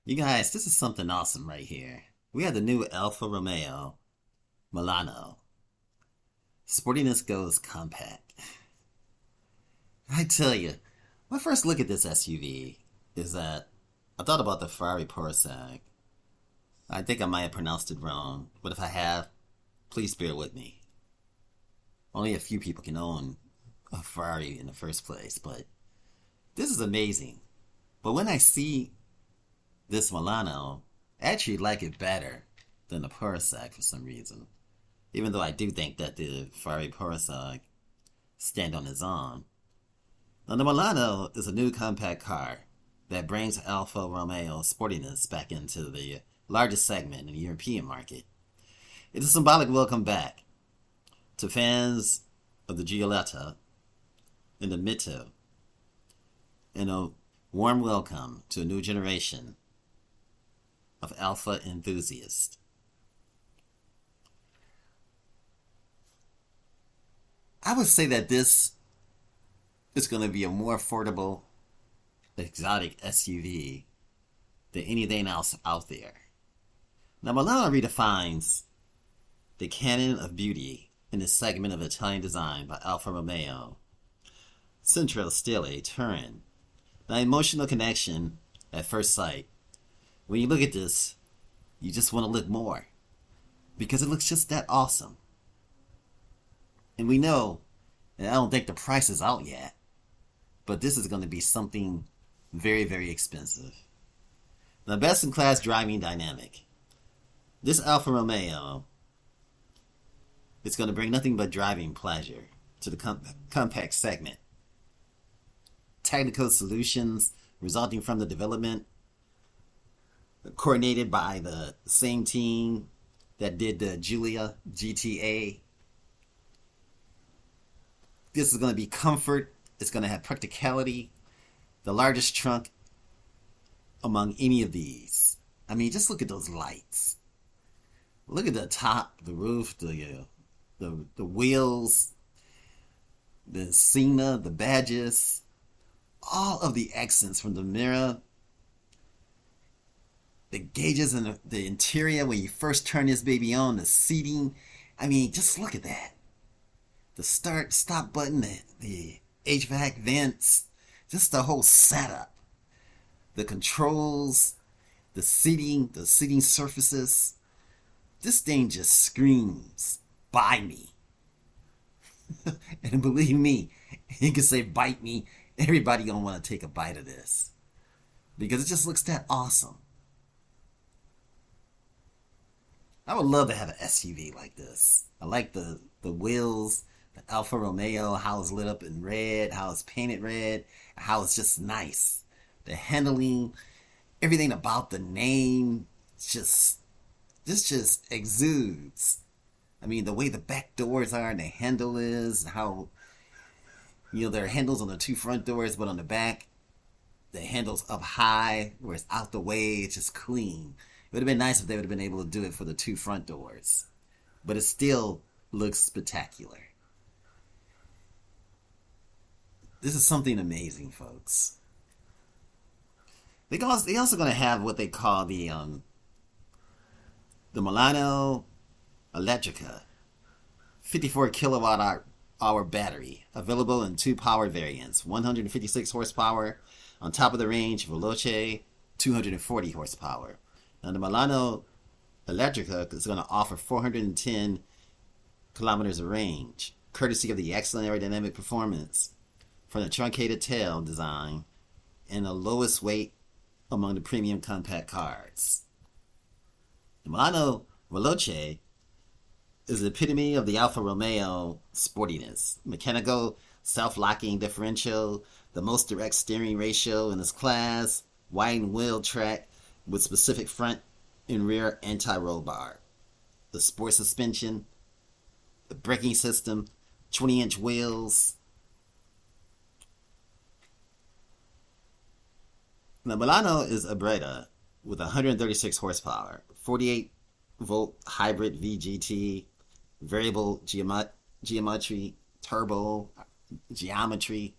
You guys, this is something awesome right here. We have the new Alfa Romeo Milano. Sportiness goes compact. I tell you, my first look at this SUV is that I thought about the Ferrari Powertrain. I think I might have pronounced it wrong, but if I have, please bear with me. Only a few people can own a Ferrari in the first place, but this is amazing. But when I see this Milano, I actually like it better than the Powertrain for some reason. Even though I do think that the Ferrari Powertrain stand on its own. Now, the Milano is a new compact car that brings Alfa Romeo sportiness back into the largest segment in the European market. It's a symbolic welcome back to fans of the Giulietta and the Mito, and a warm welcome to a new generation of Alpha enthusiasts. I would say that this is going to be a more affordable, exotic SUV than anything else out there. Now, Milano redefines the canon of beauty in this segment of Italian design by Alfa Romeo. Central Stile Turin. The emotional connection at first sight. When you look at this, you just want to look more because it looks just that awesome. And we know, and I don't think the price is out yet, but this is going to be something very, very expensive. The best in class driving dynamic. This Alfa Romeo is going to bring nothing but driving pleasure to the compact segment. Technical solutions resulting from the development, coordinated by the same team that did the Giulia GTA. This is going to be comfort. It's going to have practicality. The largest trunk among any of these. I mean, just look at those lights. Look at the top, the roof, the wheels, the Cena, the badges, all of the accents from the mirror, the gauges in the interior when you first turn this baby on, the seating. I mean, just look at that. The start, stop button, the HVAC vents, just the whole setup. The controls, the seating surfaces. This thing just screams, buy me. And believe me, you can say bite me. Everybody gonna want to take a bite of this. Because it just looks that awesome. I would love to have an SUV like this. I like the wheels, the Alfa Romeo, how it's lit up in red, how it's painted red, how it's just nice. The handling, everything about the name, this just exudes. I mean, the way the back doors are and the handle is, how, there are handles on the two front doors, but on the back, the handle's up high, where it's out the way, it's just clean. It would have been nice if they would have been able to do it for the two front doors. But it still looks spectacular. This is something amazing, folks. They also going to have what they call the Milano Elettrica 54 kilowatt hour battery, available in two power variants, 156 horsepower on top of the range, Veloce 240 horsepower. Now, the Milano Elettrica is going to offer 410 kilometers of range, courtesy of the excellent aerodynamic performance from the truncated tail design and the lowest weight among the premium compact cars. The Milano Veloce is the epitome of the Alfa Romeo sportiness. Mechanical, self-locking differential, the most direct steering ratio in its class, widened wheel track with specific front and rear anti-roll bar, the sport suspension, the braking system, 20-inch wheels. The Milano is a Breda with 136 horsepower, 48-volt hybrid VGT, variable geometry, turbo geometry.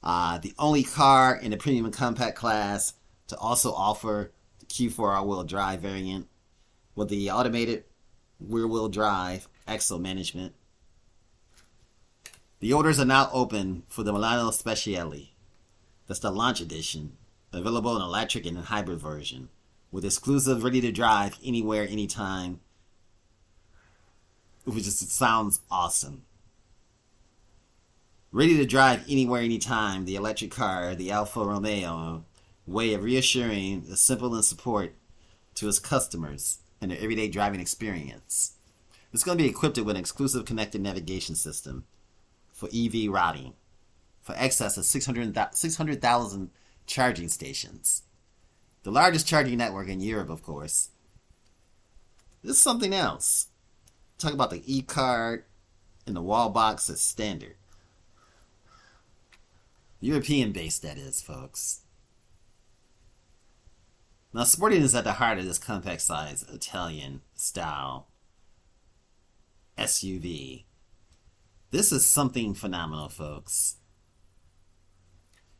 The only car in the premium compact class to also offer the Q4 all-wheel drive variant with the automated rear-wheel drive axle management. The orders are now open for the Milano Speciale. That's the launch edition, available in electric and hybrid version, with exclusive ready-to-drive anywhere, anytime, which just sounds awesome. Ready to drive anywhere, anytime, the electric car, the Alfa Romeo, way of reassuring the simple and support to its customers and their everyday driving experience. It's going to be equipped with an exclusive connected navigation system for EV routing, for excess of 600,000 charging stations. The largest charging network in Europe, of course. This is something else. Talk about the e-card and the wall box as standard. European based, that is, folks. Now, sporting is at the heart of this compact size Italian style SUV. This is something phenomenal, folks.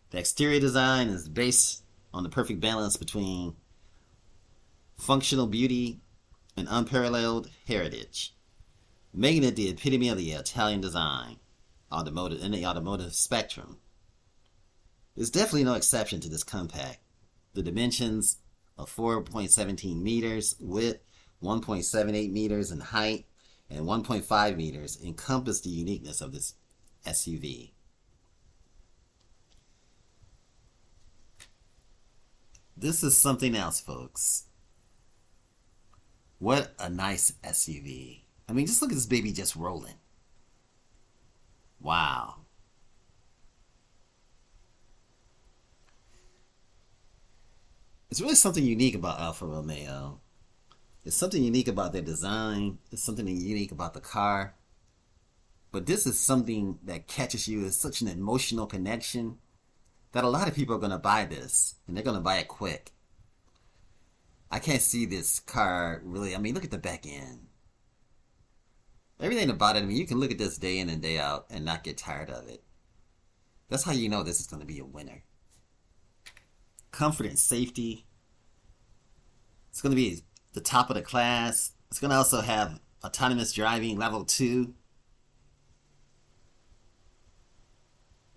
The exterior design is based on the perfect balance between functional beauty and unparalleled heritage, making it the epitome of the Italian design in the automotive spectrum. There's definitely no exception to this compact. The dimensions of 4.17 meters width, 1.78 meters in height, and 1.5 meters encompass the uniqueness of this SUV. This is something else, folks. What a nice SUV. I mean, just look at this baby just rolling. Wow. It's really something unique about Alfa Romeo. It's something unique about their design. It's something unique about the car. But this is something that catches you as such an emotional connection that a lot of people are going to buy this. And they're going to buy it quick. I can't see this car really. I mean, look at the back end. Everything about it, I mean, you can look at this day in and day out and not get tired of it. That's how you know this is going to be a winner. Comfort and safety. It's going to be the top of the class. It's going to also have autonomous driving level 2.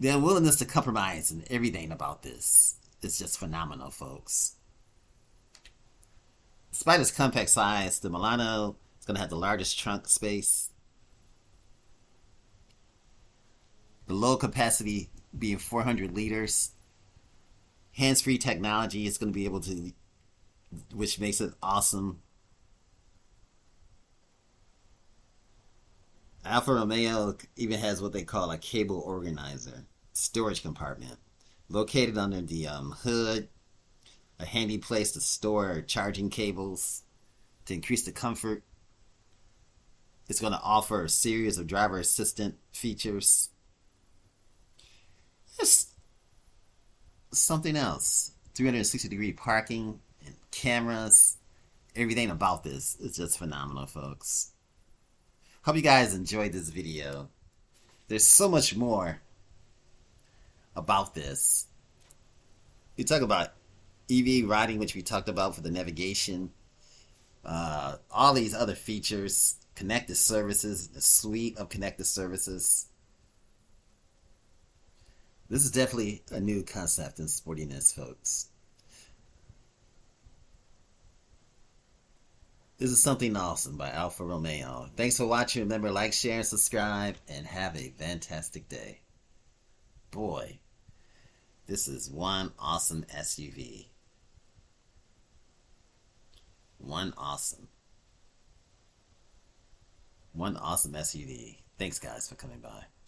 The unwillingness to compromise and everything about this is just phenomenal, folks. Despite its compact size, the Milano is going to have the largest trunk space. The low capacity being 400 liters. Hands-free technology is going to be able to, which makes it awesome. Alfa Romeo even has what they call a cable organizer, storage compartment, located under the hood, a handy place to store charging cables to increase the comfort. It's going to offer a series of driver assistant features. It's something else. 360-degree parking and cameras. Everything about this is just phenomenal, folks. Hope you guys enjoyed this video. There's so much more about this. We talk about EV riding, which we talked about for the navigation. All these other features, connected services, a suite of connected services. This is definitely a new concept in sportiness, folks. This is something awesome by Alfa Romeo. Thanks for watching. Remember, like, share, and subscribe, and have a fantastic day. Boy, this is one awesome SUV. One awesome SUV. Thanks, guys, for coming by.